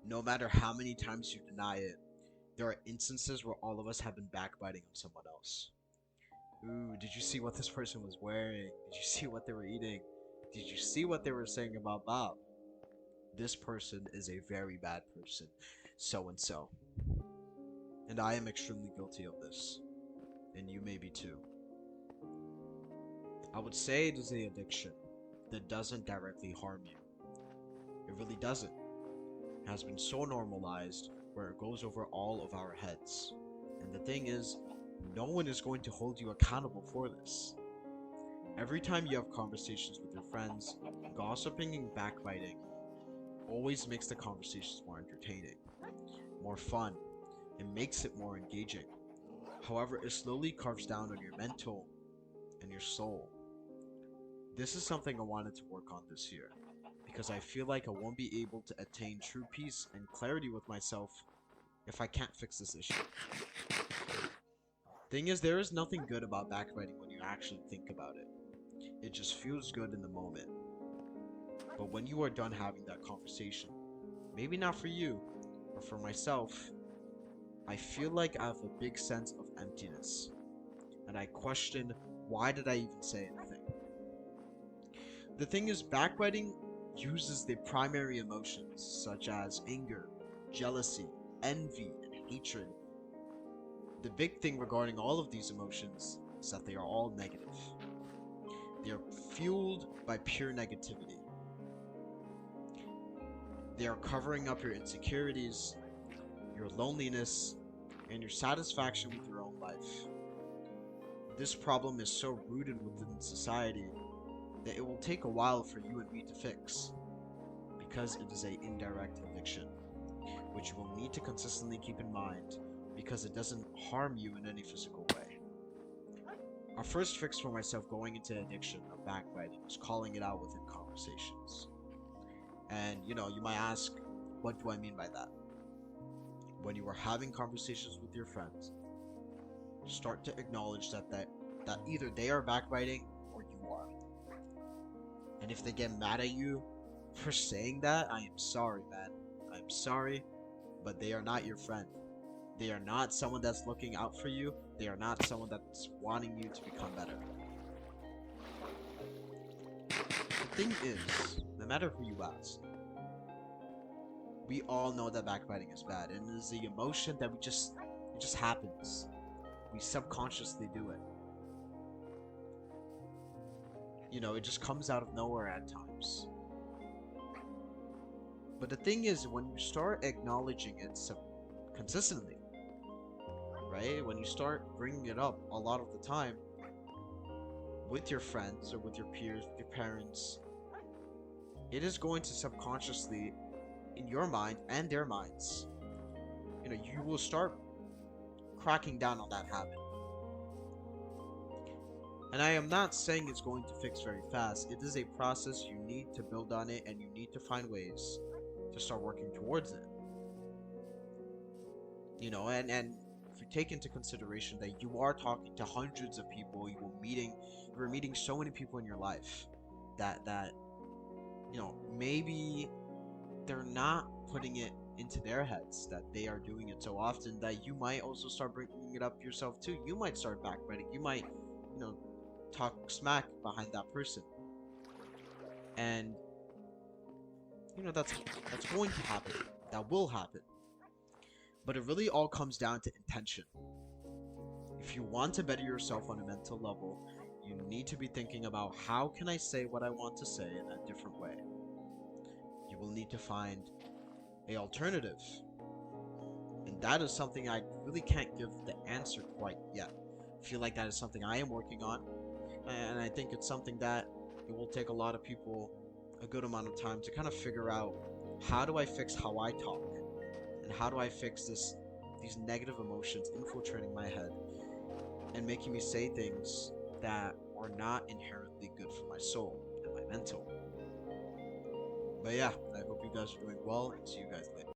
No matter how many times you deny it, there are instances where all of us have been backbiting on someone else. Ooh, did you see what this person was wearing? Did you see what they were eating? Did you see what they were saying about Bob? This person is a very bad person, so and so. And I am extremely guilty of this. And you may be too. I would say it is an addiction that doesn't directly harm you. It really doesn't. It has been so normalized where it goes over all of our heads. And the thing is, no one is going to hold you accountable for this. Every time you have conversations with your friends, gossiping and backbiting always makes the conversations more entertaining, more fun, and makes it more engaging. However, it slowly carves down on your mental and your soul. This is something I wanted to work on this year, because I feel like I won't be able to attain true peace and clarity with myself if I can't fix this issue. Thing is, there is nothing good about backbiting when you actually think about it. It just feels good in the moment. But when you are done having that conversation, maybe not for you, but for myself, I feel like I have a big sense of emptiness. And I question, why did I even say anything? The thing is, backbiting uses the primary emotions such as anger, jealousy, envy, and hatred. The big thing regarding all of these emotions is that they are all negative. They are fueled by pure negativity. They are covering up your insecurities, your loneliness, and your satisfaction with your own life. This problem is so rooted within society that it will take a while for you and me to fix, because it is an indirect addiction, which you will need to consistently keep in mind because it doesn't harm you in any physical way. Our first fix for myself going into addiction of backbiting was calling it out within conversations. And you might ask, what do I mean by that? When you are having conversations with your friends, start to acknowledge that either they are backbiting or you are. And if they get mad at you for saying that, I am sorry, man. I'm sorry, but they are not your friend. They are not someone that's looking out for you. They are not someone that's wanting you to become better. The thing is, no matter who you ask, we all know that backbiting is bad, and it is the emotion that it just happens. We subconsciously do it. It just comes out of nowhere at times. But the thing is, when you start acknowledging it consistently, right? When you start bringing it up a lot of the time with your friends or with your peers, with your parents, it is going to subconsciously, in your mind and their minds, you will start cracking down on that habit. And I am not saying it's going to fix very fast. It is a process. You need to build on it, and you need to find ways to start working towards it. And if you take into consideration that you are talking to hundreds of people, you're meeting so many people in your life that maybe they're not putting it into their heads that they are doing it so often, that you might also start bringing it up yourself too. You might start backbiting. You might, talk smack behind that person. And that's going to happen. That will happen. But it really all comes down to intention. If you want to better yourself on a mental level, you need to be thinking about, how can I say what I want to say in a different way? You will need to find an alternative. And that is something I really can't give the answer quite yet. I feel like that is something I am working on. And I think it's something that it will take a lot of people a good amount of time to kind of figure out, how do I fix how I talk? And how do I fix these negative emotions infiltrating my head and making me say things that are not inherently good for my soul and my mental. But yeah, I hope you guys are doing well, and see you guys